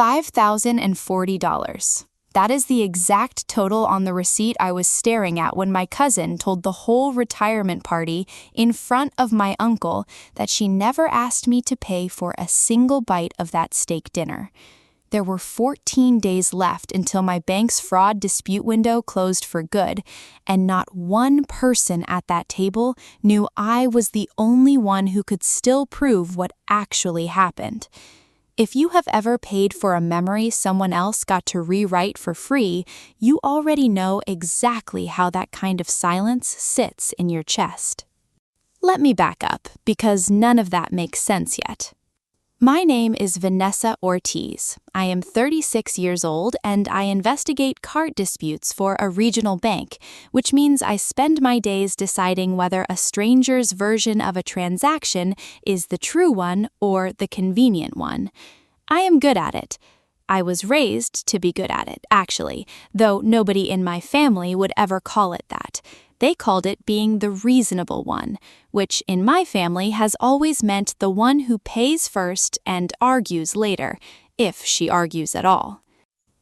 $5,040. That is the exact total on the receipt I was staring at when my cousin told the whole retirement party in front of my uncle that she never asked me to pay for a single bite of that steak dinner. There were 14 days left until my bank's fraud dispute window closed for good, and not one person at that table knew I was the only one who could still prove what actually happened. If you have ever paid for a memory someone else got to rewrite for free, you already know exactly how that kind of silence sits in your chest. Let me back up, because none of that makes sense yet. My name is Vanessa Ortiz. I am 36 years old and I investigate cart disputes for a regional bank, which means I spend my days deciding whether a stranger's version of a transaction is the true one or the convenient one. I am good at it. I was raised to be good at it, actually, though nobody in my family would ever call it that. They called it being the reasonable one, which in my family has always meant the one who pays first and argues later, if she argues at all.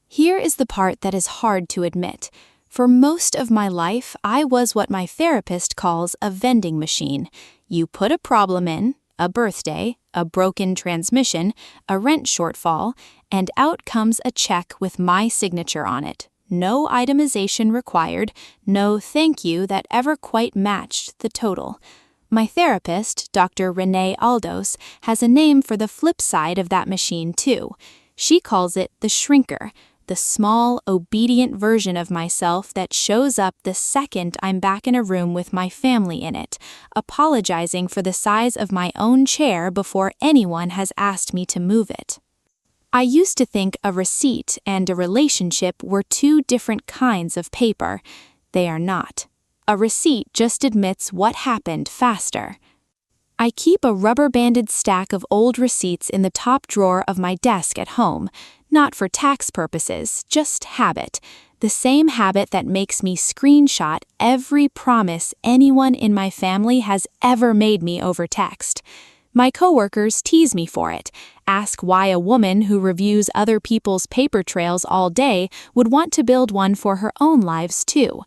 Here is the part that is hard to admit. For most of my life, I was what my therapist calls a vending machine. You put a problem in, a birthday, a broken transmission, a rent shortfall, and out comes a check with my signature on it. No itemization required, no thank you that ever quite matched the total. My therapist, Dr. Renee Aldos, has a name for the flip side of that machine too. She calls it the shrinker, the small, obedient version of myself that shows up the second I'm back in a room with my family in it, apologizing for the size of my own chair before anyone has asked me to move it. I used to think a receipt and a relationship were two different kinds of paper. They are not. A receipt just admits what happened faster. I keep a rubber-banded stack of old receipts in the top drawer of my desk at home, not for tax purposes, just habit. The same habit that makes me screenshot every promise anyone in my family has ever made me over text. My coworkers tease me for it, ask why a woman who reviews other people's paper trails all day would want to build one for her own lives too.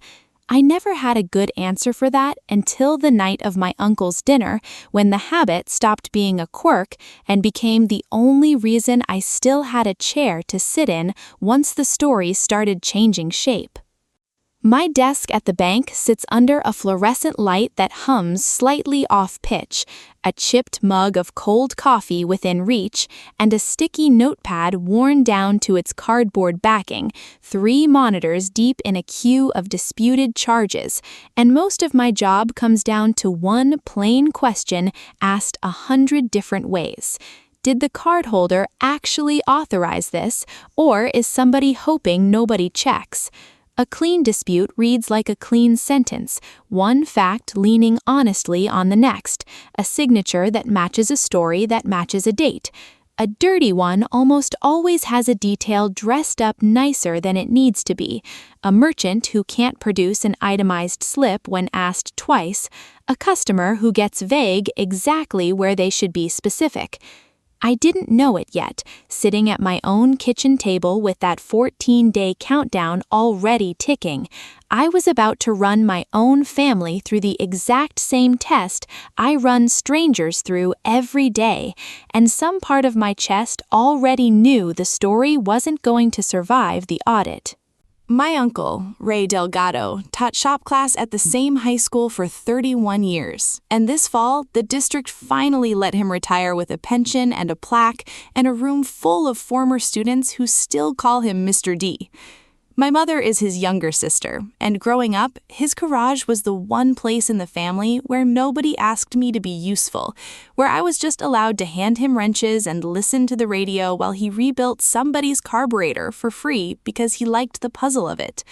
I never had a good answer for that until the night of my uncle's dinner, when the habit stopped being a quirk and became the only reason I still had a chair to sit in once the story started changing shape. My desk at the bank sits under a fluorescent light that hums slightly off-pitch, a chipped mug of cold coffee within reach, and a sticky notepad worn down to its cardboard backing, 3 monitors deep in a queue of disputed charges, and most of my job comes down to one plain question asked 100 different ways. Did the cardholder actually authorize this, or is somebody hoping nobody checks? A clean dispute reads like a clean sentence, one fact leaning honestly on the next, a signature that matches a story that matches a date. A dirty one almost always has a detail dressed up nicer than it needs to be, a merchant who can't produce an itemized slip when asked twice, a customer who gets vague exactly where they should be specific. I didn't know it yet, sitting at my own kitchen table with that 14-day countdown already ticking. I was about to run my own family through the exact same test I run strangers through every day, and some part of my chest already knew the story wasn't going to survive the audit. My uncle, Ray Delgado, taught shop class at the same high school for 31 years, and this fall, the district finally let him retire with a pension and a plaque and a room full of former students who still call him Mr. D. My mother is his younger sister, and growing up, his garage was the one place in the family where nobody asked me to be useful, where I was just allowed to hand him wrenches and listen to the radio while he rebuilt somebody's carburetor for free because he liked the puzzle of it.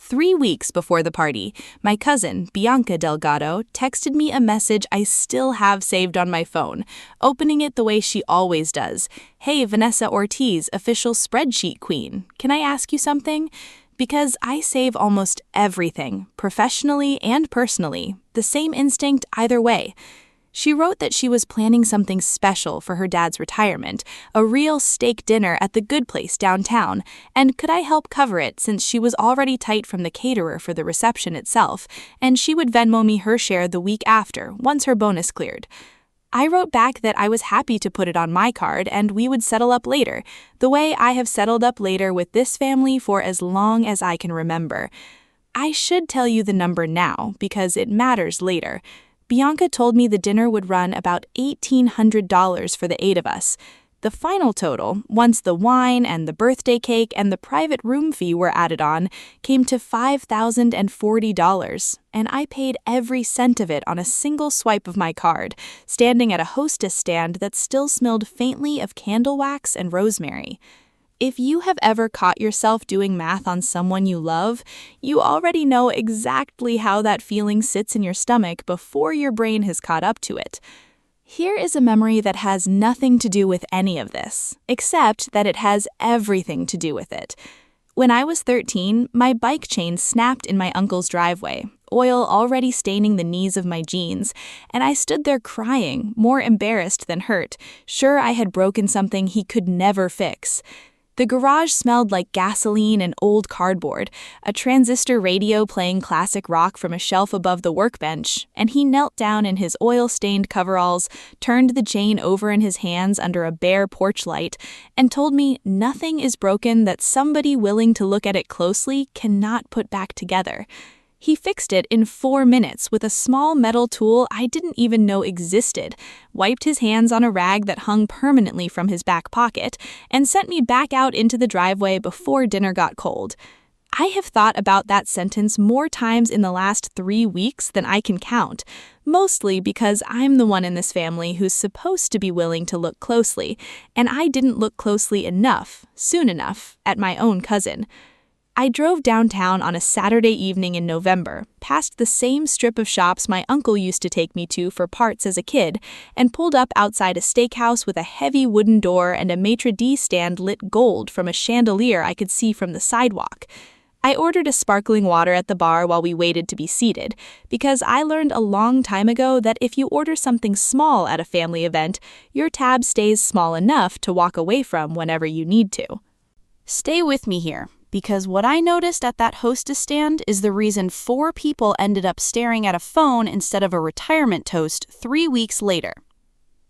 3 weeks before the party, my cousin, Bianca Delgado, texted me a message I still have saved on my phone, opening it the way she always does. "Hey, Vanessa Ortiz, official spreadsheet queen. Can I ask you something?" Because I save almost everything, professionally and personally, the same instinct either way. She wrote that she was planning something special for her dad's retirement, a real steak dinner at the Good Place downtown, and could I help cover it since she was already tight from the caterer for the reception itself, and she would Venmo me her share the week after, once her bonus cleared. I wrote back that I was happy to put it on my card and we would settle up later, the way I have settled up later with this family for as long as I can remember. I should tell you the number now because it matters later. Bianca told me the dinner would run about $1,800 for the 8 of us. The final total, once the wine and the birthday cake and the private room fee were added on, came to $5,040, and I paid every cent of it on a single swipe of my card, standing at a hostess stand that still smelled faintly of candle wax and rosemary. If you have ever caught yourself doing math on someone you love, you already know exactly how that feeling sits in your stomach before your brain has caught up to it. Here is a memory that has nothing to do with any of this, except that it has everything to do with it. When I was 13, my bike chain snapped in my uncle's driveway, oil already staining the knees of my jeans, and I stood there crying, more embarrassed than hurt, sure I had broken something he could never fix. The garage smelled like gasoline and old cardboard, a transistor radio playing classic rock from a shelf above the workbench, and he knelt down in his oil-stained coveralls, turned the chain over in his hands under a bare porch light, and told me nothing is broken that somebody willing to look at it closely cannot put back together. He fixed it in 4 minutes with a small metal tool I didn't even know existed, wiped his hands on a rag that hung permanently from his back pocket, and sent me back out into the driveway before dinner got cold. I have thought about that sentence more times in the last 3 weeks than I can count, mostly because I'm the one in this family who's supposed to be willing to look closely, and I didn't look closely enough, soon enough, at my own cousin. I drove downtown on a Saturday evening in November, past the same strip of shops my uncle used to take me to for parts as a kid, and pulled up outside a steakhouse with a heavy wooden door and a maitre d' stand lit gold from a chandelier I could see from the sidewalk. I ordered a sparkling water at the bar while we waited to be seated, because I learned a long time ago that if you order something small at a family event, your tab stays small enough to walk away from whenever you need to. Stay with me here, because what I noticed at that hostess stand is the reason 4 people ended up staring at a phone instead of a retirement toast 3 weeks later.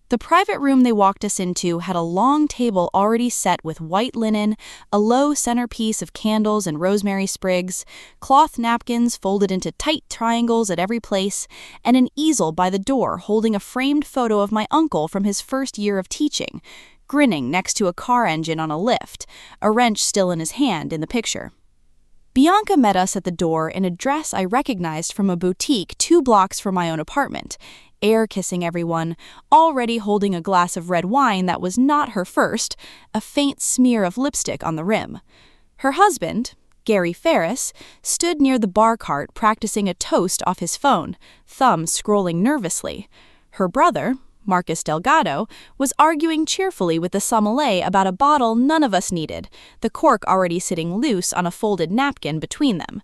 The private room they walked us into had a long table already set with white linen, a low centerpiece of candles and rosemary sprigs, cloth napkins folded into tight triangles at every place, and an easel by the door holding a framed photo of my uncle from his first year of teaching, grinning next to a car engine on a lift, a wrench still in his hand in the picture. Bianca met us at the door in a dress I recognized from a boutique 2 blocks from my own apartment, air-kissing everyone, already holding a glass of red wine that was not her first, a faint smear of lipstick on the rim. Her husband, Gary Ferris, stood near the bar cart practicing a toast off his phone, thumb scrolling nervously. Her brother, Marcus Delgado, was arguing cheerfully with the sommelier about a bottle none of us needed, the cork already sitting loose on a folded napkin between them.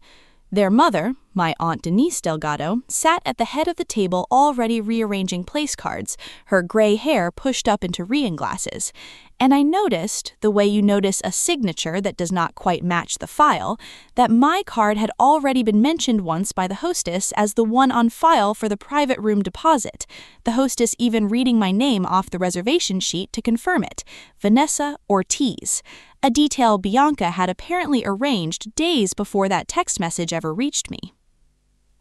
Their mother, my Aunt Denise Delgado, sat at the head of the table already rearranging place cards, her gray hair pushed up into reading glasses. And I noticed, the way you notice a signature that does not quite match the file, that my card had already been mentioned once by the hostess as the one on file for the private room deposit, the hostess even reading my name off the reservation sheet to confirm it, Vanessa Ortiz, a detail Bianca had apparently arranged days before that text message ever reached me.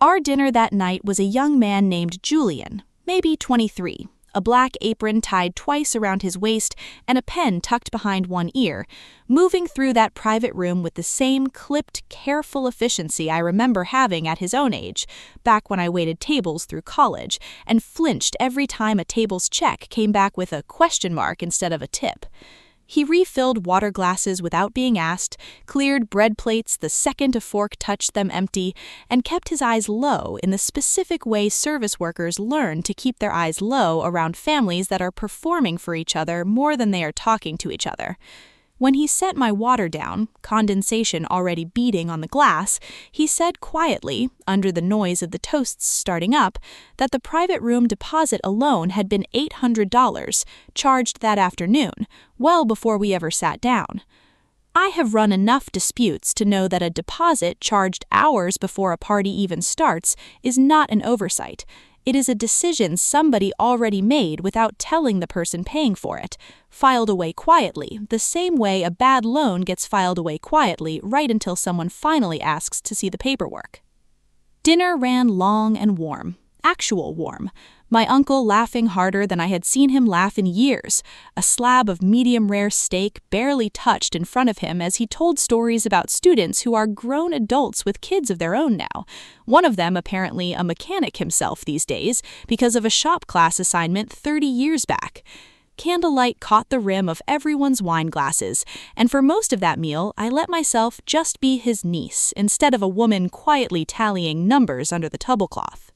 Our dinner that night was a young man named Julian, maybe 23, a black apron tied twice around his waist and a pen tucked behind one ear, moving through that private room with the same clipped, careful efficiency I remember having at his own age, back when I waited tables through college, and flinched every time a table's check came back with a question mark instead of a tip. He refilled water glasses without being asked, cleared bread plates the second a fork touched them empty, and kept his eyes low in the specific way service workers learn to keep their eyes low around families that are performing for each other more than they are talking to each other. When he set my water down, condensation already beating on the glass, he said quietly, under the noise of the toasts starting up, that the private room deposit alone had been $800, charged that afternoon, well before we ever sat down. I have run enough disputes to know that a deposit charged hours before a party even starts is not an oversight. It is a decision somebody already made without telling the person paying for it, filed away quietly, the same way a bad loan gets filed away quietly right until someone finally asks to see the paperwork. Dinner ran long and warm, actual warm. My uncle laughing harder than I had seen him laugh in years, a slab of medium-rare steak barely touched in front of him as he told stories about students who are grown adults with kids of their own now, one of them apparently a mechanic himself these days because of a shop class assignment 30 years back. Candlelight caught the rim of everyone's wine glasses, and for most of that meal I let myself just be his niece instead of a woman quietly tallying numbers under the tablecloth.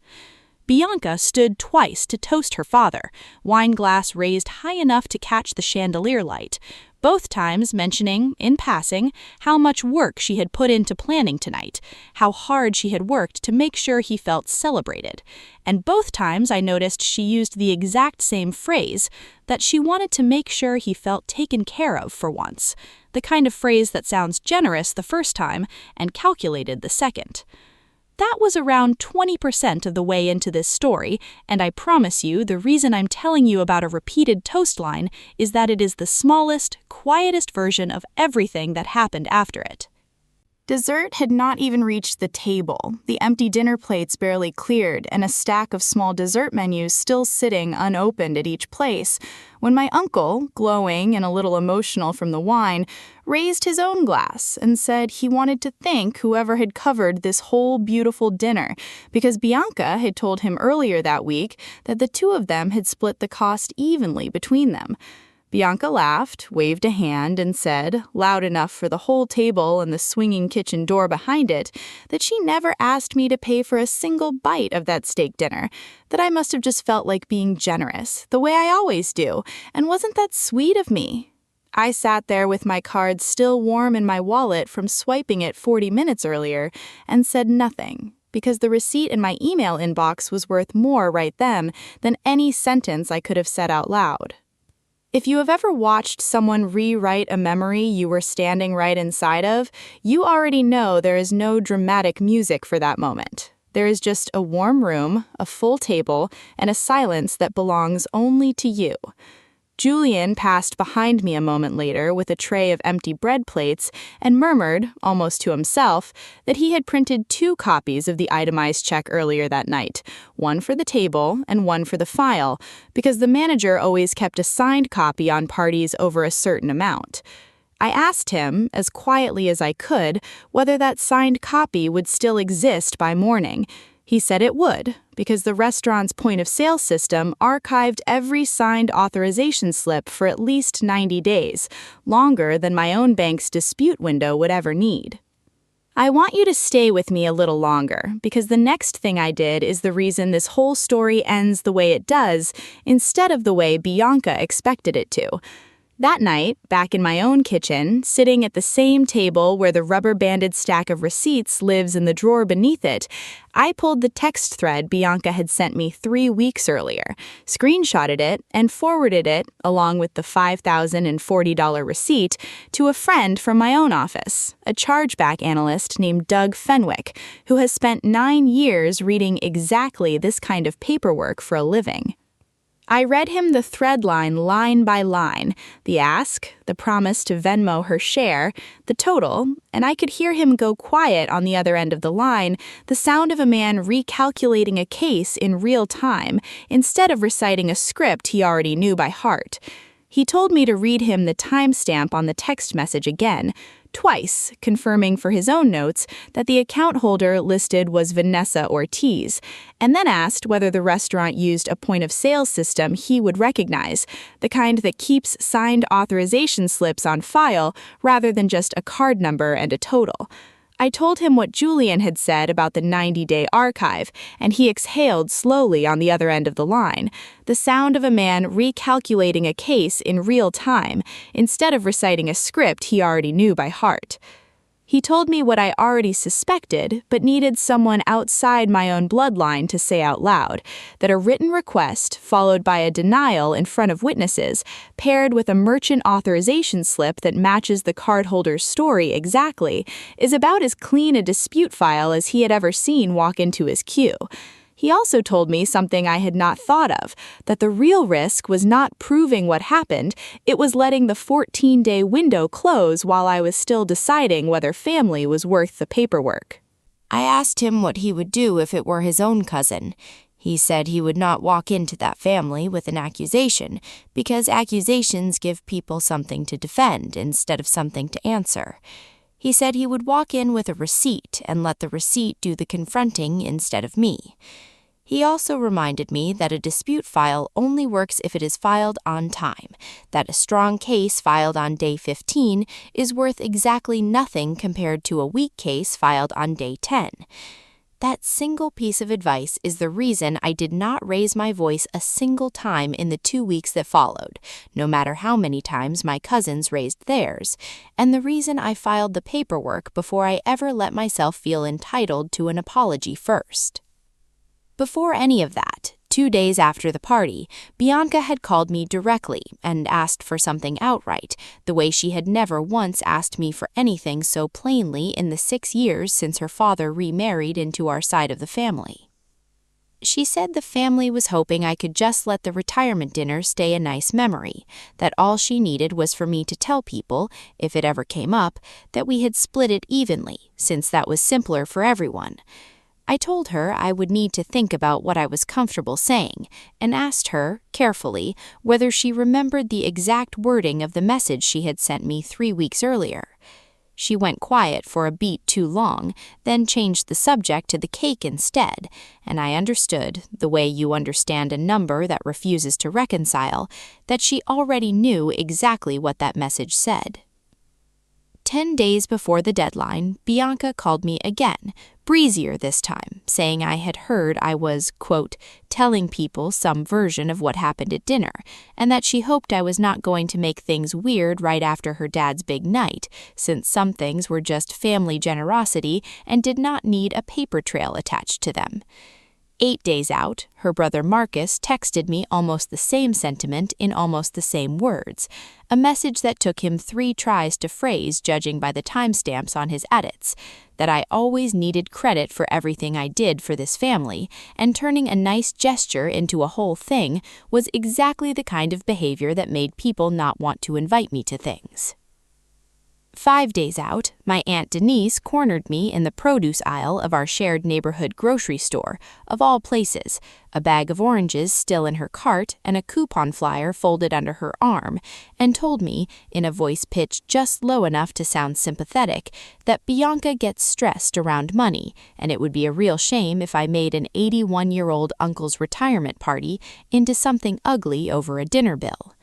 Bianca stood twice to toast her father, wine glass raised high enough to catch the chandelier light, both times mentioning, in passing, how much work she had put into planning tonight, how hard she had worked to make sure he felt celebrated. And both times I noticed she used the exact same phrase, that she wanted to make sure he felt taken care of for once, the kind of phrase that sounds generous the first time and calculated the second. That was around 20% of the way into this story, and I promise you the reason I'm telling you about a repeated toast line is that it is the smallest, quietest version of everything that happened after it. Dessert had not even reached the table, the empty dinner plates barely cleared, and a stack of small dessert menus still sitting unopened at each place, when my uncle, glowing and a little emotional from the wine, raised his own glass and said he wanted to thank whoever had covered this whole beautiful dinner, because Bianca had told him earlier that week that the two of them had split the cost evenly between them. Bianca laughed, waved a hand, and said, loud enough for the whole table and the swinging kitchen door behind it, that she never asked me to pay for a single bite of that steak dinner, that I must have just felt like being generous, the way I always do, and wasn't that sweet of me? I sat there with my card still warm in my wallet from swiping it 40 minutes earlier, and said nothing, because the receipt in my email inbox was worth more right then than any sentence I could have said out loud. If you have ever watched someone rewrite a memory you were standing right inside of, you already know there is no dramatic music for that moment. There is just a warm room, a full table, and a silence that belongs only to you. Julian passed behind me a moment later with a tray of empty bread plates and murmured, almost to himself, that he had printed 2 copies of the itemized check earlier that night, one for the table and one for the file, because the manager always kept a signed copy on parties over a certain amount. I asked him, as quietly as I could, whether that signed copy would still exist by morning. He said it would, because the restaurant's point-of-sale system archived every signed authorization slip for at least 90 days, longer than my own bank's dispute window would ever need. I want you to stay with me a little longer, because the next thing I did is the reason this whole story ends the way it does, instead of the way Bianca expected it to. That night, back in my own kitchen, sitting at the same table where the rubber-banded stack of receipts lives in the drawer beneath it, I pulled the text thread Bianca had sent me 3 weeks earlier, screenshotted it, and forwarded it, along with the $5,040 receipt, to a friend from my own office, a chargeback analyst named Doug Fenwick, who has spent 9 years reading exactly this kind of paperwork for a living. I read him the thread line by line, the ask, the promise to Venmo her share, the total, and I could hear him go quiet on the other end of the line, the sound of a man recalculating a case in real time, instead of reciting a script he already knew by heart. He told me to read him the timestamp on the text message again, twice, confirming for his own notes that the account holder listed was Vanessa Ortiz, and then asked whether the restaurant used a point-of-sale system he would recognize, the kind that keeps signed authorization slips on file rather than just a card number and a total. I told him what Julian had said about the 90-day archive, and he exhaled slowly on the other end of the line, the sound of a man recalculating a case in real time instead of reciting a script he already knew by heart. He told me what I already suspected, but needed someone outside my own bloodline to say out loud, that a written request, followed by a denial in front of witnesses, paired with a merchant authorization slip that matches the cardholder's story exactly, is about as clean a dispute file as he had ever seen walk into his queue. He also told me something I had not thought of, that the real risk was not proving what happened, it was letting the 14-day window close while I was still deciding whether family was worth the paperwork. I asked him what he would do if it were his own cousin. He said he would not walk into that family with an accusation, because accusations give people something to defend instead of something to answer. He said he would walk in with a receipt and let the receipt do the confronting instead of me. He also reminded me that a dispute file only works if it is filed on time, that a strong case filed on day 15 is worth exactly nothing compared to a weak case filed on day 10. That single piece of advice is the reason I did not raise my voice a single time in the 2 weeks that followed, no matter how many times my cousins raised theirs, and the reason I filed the paperwork before I ever let myself feel entitled to an apology first. Before any of that, 2 days after the party, Bianca had called me directly and asked for something outright, the way she had never once asked me for anything so plainly in the 6 years since her father remarried into our side of the family. She said the family was hoping I could just let the retirement dinner stay a nice memory, that all she needed was for me to tell people, if it ever came up, that we had split it evenly, since that was simpler for everyone. I told her I would need to think about what I was comfortable saying, and asked her, carefully, whether she remembered the exact wording of the message she had sent me 3 weeks earlier. She went quiet for a beat too long, then changed the subject to the cake instead, and I understood, the way you understand a number that refuses to reconcile, that she already knew exactly what that message said. 10 days before the deadline, Bianca called me again, breezier this time, saying I had heard I was, quote, telling people some version of what happened at dinner, and that she hoped I was not going to make things weird right after her dad's big night, since some things were just family generosity and did not need a paper trail attached to them. 8 days out, her brother Marcus texted me almost the same sentiment in almost the same words, a message that took him 3 tries to phrase judging by the timestamps on his edits, that I always needed credit for everything I did for this family, and turning a nice gesture into a whole thing was exactly the kind of behavior that made people not want to invite me to things. 5 days out, my Aunt Denise cornered me in the produce aisle of our shared neighborhood grocery store, of all places, a bag of oranges still in her cart and a coupon flyer folded under her arm, and told me, in a voice pitched just low enough to sound sympathetic, that Bianca gets stressed around money, and it would be a real shame if I made an 81-year-old uncle's retirement party into something ugly over a dinner bill.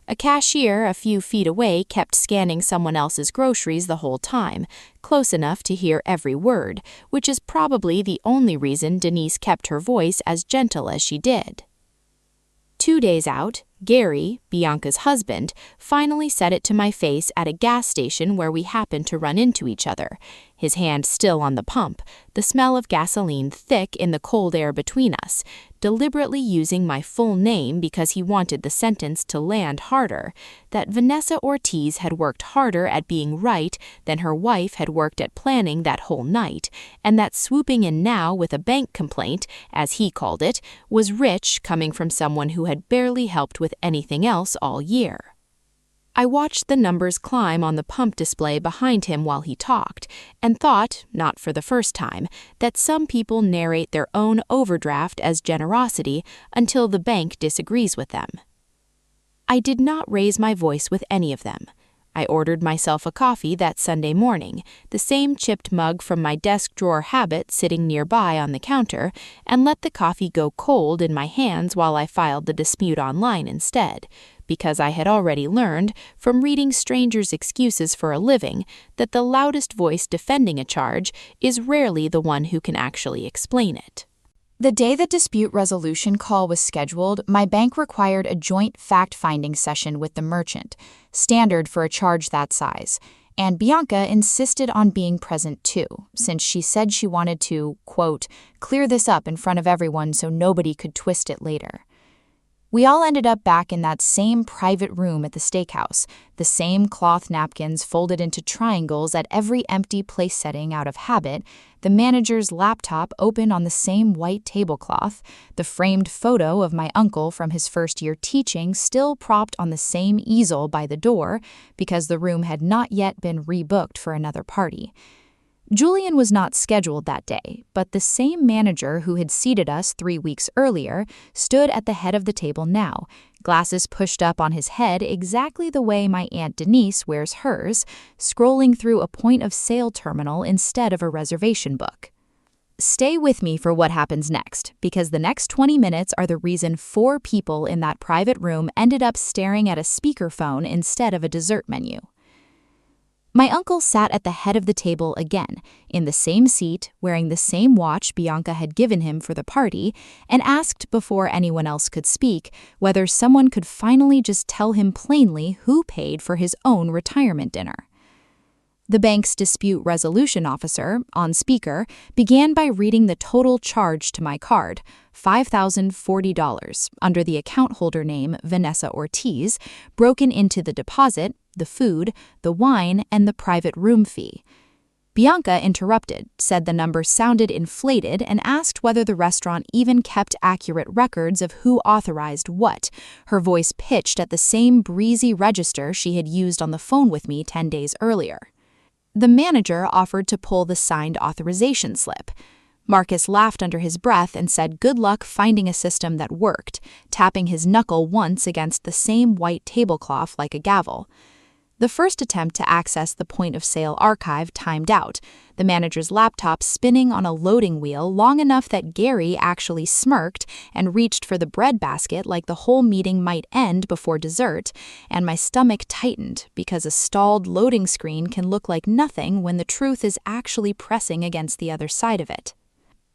A cashier a few feet away kept scanning someone else's groceries the whole time, close enough to hear every word, which is probably the only reason Denise kept her voice as gentle as she did. 2 days out, Gary, Bianca's husband, finally said it to my face at a gas station where we happened to run into each other, his hand still on the pump, the smell of gasoline thick in the cold air between us, deliberately using my full name because he wanted the sentence to land harder, that Vanessa Ortiz had worked harder at being right than her wife had worked at planning that whole night, and that swooping in now with a bank complaint, as he called it, was rich coming from someone who had barely helped with anything else all year. I watched the numbers climb on the pump display behind him while he talked, and thought, not for the first time, that some people narrate their own overdraft as generosity until the bank disagrees with them. I did not raise my voice with any of them. I ordered myself a coffee that Sunday morning, the same chipped mug from my desk drawer habit sitting nearby on the counter, and let the coffee go cold in my hands while I filed the dispute online instead, because I had already learned, from reading strangers' excuses for a living, that the loudest voice defending a charge is rarely the one who can actually explain it. The day the dispute resolution call was scheduled, my bank required a joint fact-finding session with the merchant, standard for a charge that size, and Bianca insisted on being present too, since she said she wanted to, quote, clear this up in front of everyone so nobody could twist it later. We all ended up back in that same private room at the Steakhouse, the same cloth napkins folded into triangles at every empty place setting out of habit, the manager's laptop open on the same white tablecloth, the framed photo of my uncle from his first year teaching still propped on the same easel by the door because the room had not yet been rebooked for another party. Julian was not scheduled that day, but the same manager who had seated us 3 weeks earlier stood at the head of the table now, glasses pushed up on his head exactly the way my Aunt Denise wears hers, scrolling through a point-of-sale terminal instead of a reservation book. Stay with me for what happens next, because the next 20 minutes are the reason 4 people in that private room ended up staring at a speakerphone instead of a dessert menu. My uncle sat at the head of the table again, in the same seat, wearing the same watch Bianca had given him for the party, and asked before anyone else could speak whether someone could finally just tell him plainly who paid for his own retirement dinner. The bank's dispute resolution officer, on speaker, began by reading the total charge to my card, $5,040, under the account holder name Vanessa Ortiz, broken into the deposit, the food, the wine, and the private room fee. Bianca interrupted, said the number sounded inflated, and asked whether the restaurant even kept accurate records of who authorized what, her voice pitched at the same breezy register she had used on the phone with me 10 days earlier. The manager offered to pull the signed authorization slip. Marcus laughed under his breath and said good luck finding a system that worked, tapping his knuckle once against the same white tablecloth like a gavel. The first attempt to access the point-of-sale archive timed out, the manager's laptop spinning on a loading wheel long enough that Gary actually smirked and reached for the bread basket like the whole meeting might end before dessert, and my stomach tightened because a stalled loading screen can look like nothing when the truth is actually pressing against the other side of it.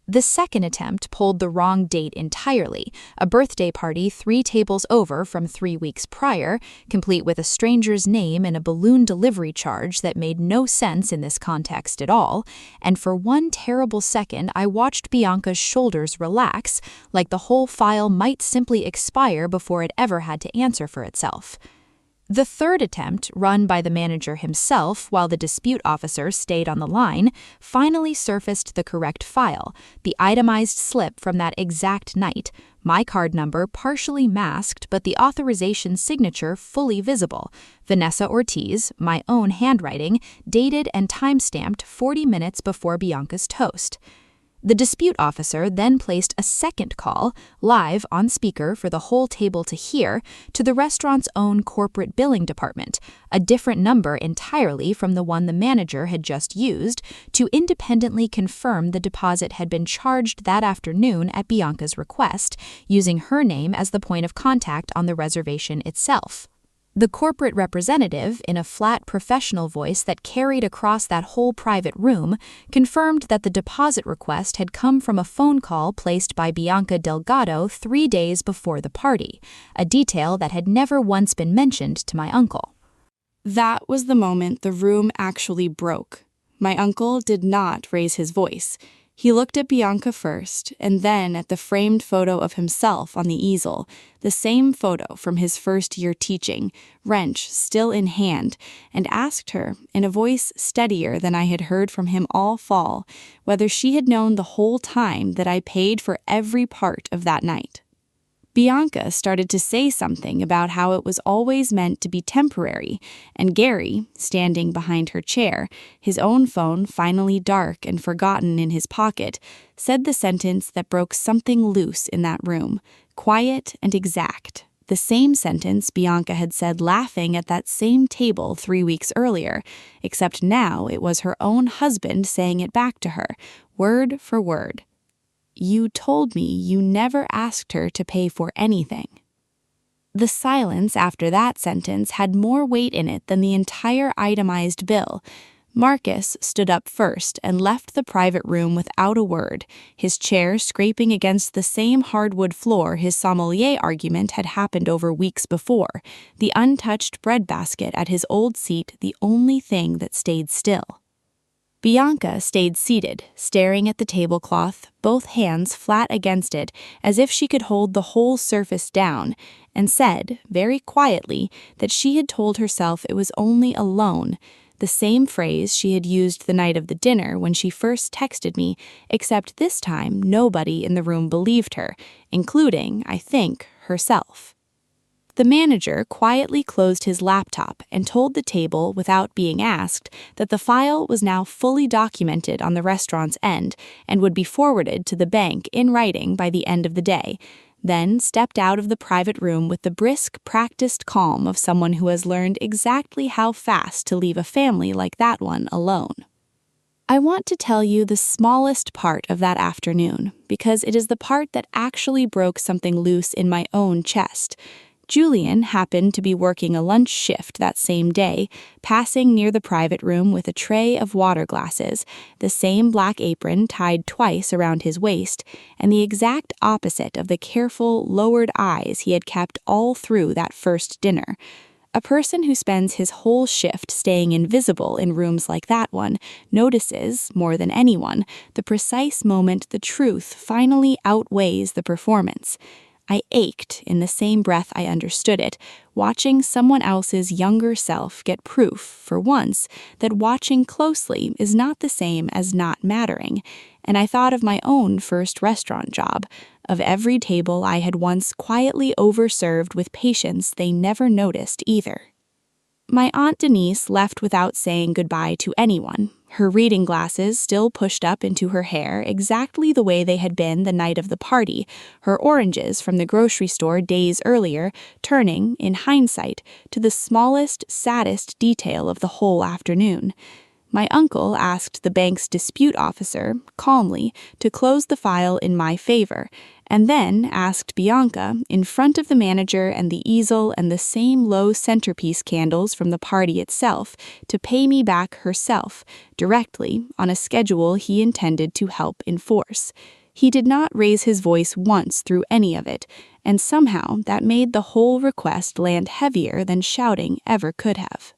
The second attempt pulled the wrong date entirely, a birthday party 3 tables over from 3 weeks prior, complete with a stranger's name and a balloon delivery charge that made no sense in this context at all, and for one terrible second I watched Bianca's shoulders relax, like the whole file might simply expire before it ever had to answer for itself. The third attempt, run by the manager himself while the dispute officer stayed on the line, finally surfaced the correct file, the itemized slip from that exact night, my card number partially masked but the authorization signature fully visible, Vanessa Ortiz, my own handwriting, dated and time-stamped 40 minutes before Bianca's toast. The dispute officer then placed a second call, live on speaker for the whole table to hear, to the restaurant's own corporate billing department, a different number entirely from the one the manager had just used, to independently confirm the deposit had been charged that afternoon at Bianca's request, using her name as the point of contact on the reservation itself. The corporate representative, in a flat professional voice that carried across that whole private room, confirmed that the deposit request had come from a phone call placed by Bianca Delgado 3 days before the party, a detail that had never once been mentioned to my uncle. That was the moment the room actually broke. My uncle did not raise his voice. He looked at Bianca first, and then at the framed photo of himself on the easel, the same photo from his first year teaching, wrench still in hand, and asked her, in a voice steadier than I had heard from him all fall, whether she had known the whole time that I paid for every part of that night. Bianca started to say something about how it was always meant to be temporary, and Gary, standing behind her chair, his own phone finally dark and forgotten in his pocket, said the sentence that broke something loose in that room, quiet and exact. The same sentence Bianca had said laughing at that same table 3 weeks earlier, except now it was her own husband saying it back to her, word for word. "You told me you never asked her to pay for anything." The silence after that sentence had more weight in it than the entire itemized bill. Marcus stood up first and left the private room without a word, his chair scraping against the same hardwood floor his sommelier argument had happened over weeks before, the untouched breadbasket at his old seat the only thing that stayed still. Bianca stayed seated, staring at the tablecloth, both hands flat against it, as if she could hold the whole surface down, and said, very quietly, that she had told herself it was only a loan, the same phrase she had used the night of the dinner when she first texted me, except this time nobody in the room believed her, including, I think, herself. The manager quietly closed his laptop and told the table without being asked that the file was now fully documented on the restaurant's end and would be forwarded to the bank in writing by the end of the day, then stepped out of the private room with the brisk, practiced calm of someone who has learned exactly how fast to leave a family like that one alone. I want to tell you the smallest part of that afternoon, because it is the part that actually broke something loose in my own chest. Julian happened to be working a lunch shift that same day, passing near the private room with a tray of water glasses, the same black apron tied twice around his waist, and the exact opposite of the careful, lowered eyes he had kept all through that first dinner. A person who spends his whole shift staying invisible in rooms like that one notices, more than anyone, the precise moment the truth finally outweighs the performance. I ached in the same breath I understood it, watching someone else's younger self get proof, for once, that watching closely is not the same as not mattering, and I thought of my own first restaurant job, of every table I had once quietly overserved with patience they never noticed either. My Aunt Denise left without saying goodbye to anyone, her reading glasses still pushed up into her hair exactly the way they had been the night of the party, her oranges from the grocery store days earlier turning, in hindsight, to the smallest, saddest detail of the whole afternoon. My uncle asked the bank's dispute officer, calmly, to close the file in my favor, and then asked Bianca, in front of the manager and the easel and the same low centerpiece candles from the party itself, to pay me back herself, directly, on a schedule he intended to help enforce. He did not raise his voice once through any of it, and somehow that made the whole request land heavier than shouting ever could have.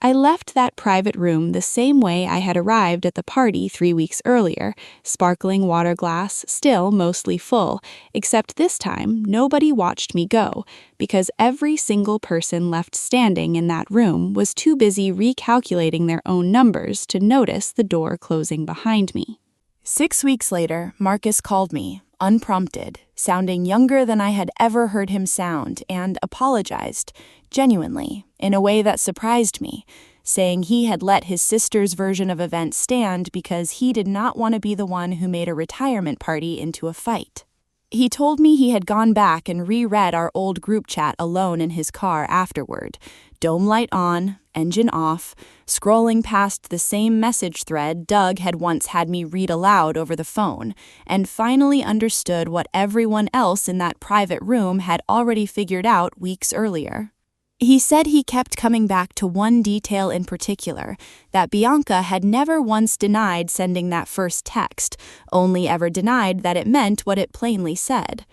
I left that private room the same way I had arrived at the party 3 weeks earlier, sparkling water glass still mostly full, except this time nobody watched me go, because every single person left standing in that room was too busy recalculating their own numbers to notice the door closing behind me. 6 weeks later, Marcus called me, unprompted, sounding younger than I had ever heard him sound, and apologized, genuinely, in a way that surprised me, saying he had let his sister's version of events stand because he did not want to be the one who made a retirement party into a fight. He told me he had gone back and reread our old group chat alone in his car afterward, dome light on, engine off, scrolling past the same message thread Doug had once had me read aloud over the phone, and finally understood what everyone else in that private room had already figured out weeks earlier. He said he kept coming back to one detail in particular, that Bianca had never once denied sending that first text, only ever denied that it meant what it plainly said.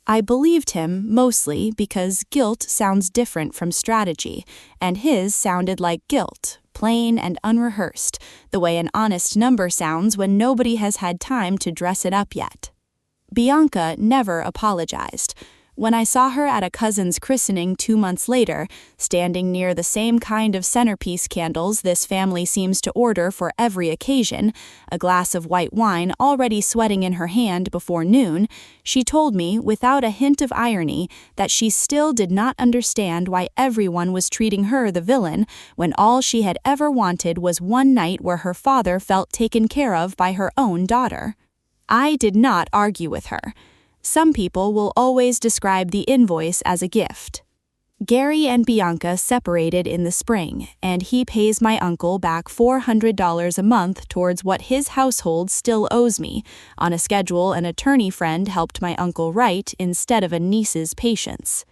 I believed him, mostly because guilt sounds different from strategy, and his sounded like guilt, plain and unrehearsed, the way an honest number sounds when nobody has had time to dress it up yet. Bianca never apologized. When I saw her at a cousin's christening 2 months later, standing near the same kind of centerpiece candles this family seems to order for every occasion, a glass of white wine already sweating in her hand before noon, she told me, without a hint of irony, that she still did not understand why everyone was treating her the villain when all she had ever wanted was one night where her father felt taken care of by her own daughter. I did not argue with her. Some people will always describe the invoice as a gift. Gary and Bianca separated in the spring, and he pays my uncle back $400 a month towards what his household still owes me, on a schedule an attorney friend helped my uncle write instead of a niece's patience.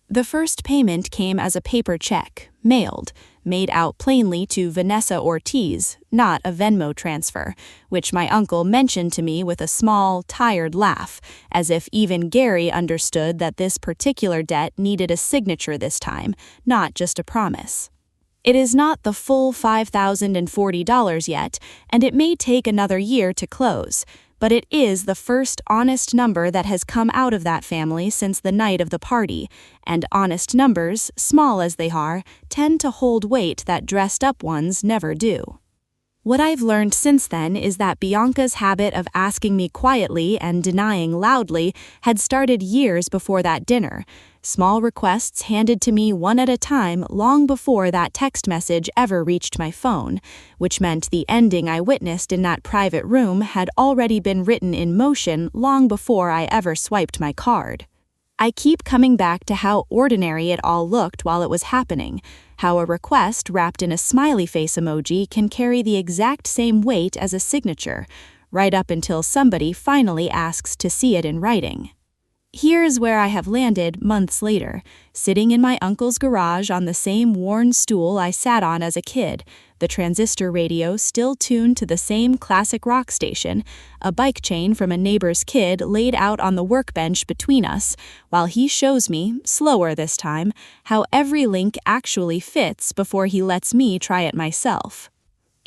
The first payment came as a paper check, mailed, made out plainly to Vanessa Ortiz, not a Venmo transfer, which my uncle mentioned to me with a small, tired laugh, as if even Gary understood that this particular debt needed a signature this time, not just a promise. It is not the full $5,040 yet, and it may take another year to close, but it is the first honest number that has come out of that family since the night of the party, and honest numbers, small as they are, tend to hold weight that dressed-up ones never do. What I've learned since then is that Bianca's habit of asking me quietly and denying loudly had started years before that dinner, small requests handed to me one at a time long before that text message ever reached my phone, which meant the ending I witnessed in that private room had already been written in motion long before I ever swiped my card. I keep coming back to how ordinary it all looked while it was happening, how a request wrapped in a smiley face emoji can carry the exact same weight as a signature, right up until somebody finally asks to see it in writing. Here's where I have landed months later, sitting in my uncle's garage on the same worn stool I sat on as a kid, the transistor radio still tuned to the same classic rock station, a bike chain from a neighbor's kid laid out on the workbench between us, while he shows me, slower this time, how every link actually fits before he lets me try it myself.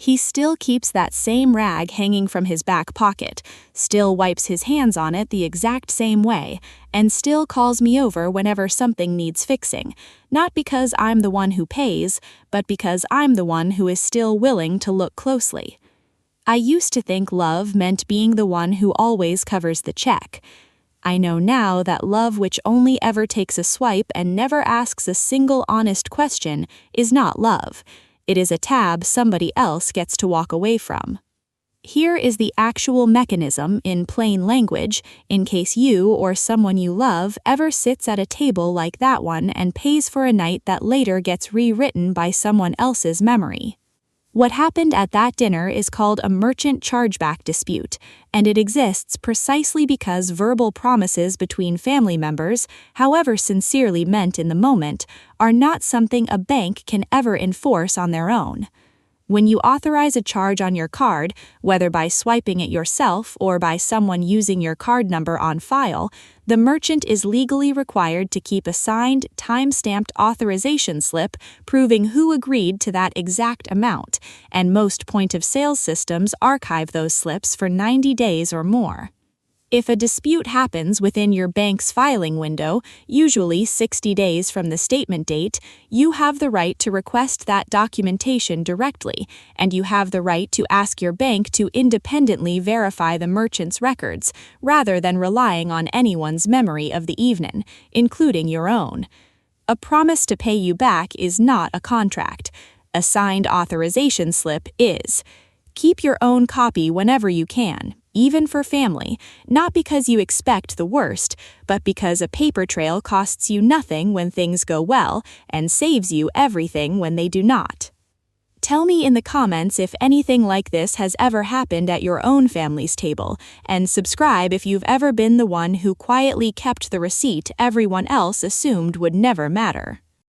He still keeps that same rag hanging from his back pocket, still wipes his hands on it the exact same way, and still calls me over whenever something needs fixing, not because I'm the one who pays, but because I'm the one who is still willing to look closely. I used to think love meant being the one who always covers the check. I know now that love which only ever takes a swipe and never asks a single honest question is not love. It is a tab somebody else gets to walk away from. Here is the actual mechanism in plain language, in case you or someone you love ever sits at a table like that one and pays for a night that later gets rewritten by someone else's memory. What happened at that dinner is called a merchant chargeback dispute, and it exists precisely because verbal promises between family members, however sincerely meant in the moment, are not something a bank can ever enforce on their own. When you authorize a charge on your card, whether by swiping it yourself or by someone using your card number on file, the merchant is legally required to keep a signed, time-stamped authorization slip proving who agreed to that exact amount, and most point-of-sale systems archive those slips for 90 days or more. If a dispute happens within your bank's filing window, usually 60 days from the statement date, you have the right to request that documentation directly, and you have the right to ask your bank to independently verify the merchant's records, rather than relying on anyone's memory of the evening, including your own. A promise to pay you back is not a contract. A signed authorization slip is. Keep your own copy whenever you can, even for family, not because you expect the worst, but because a paper trail costs you nothing when things go well and saves you everything when they do not. Tell me in the comments if anything like this has ever happened at your own family's table, and subscribe if you've ever been the one who quietly kept the receipt everyone else assumed would never matter.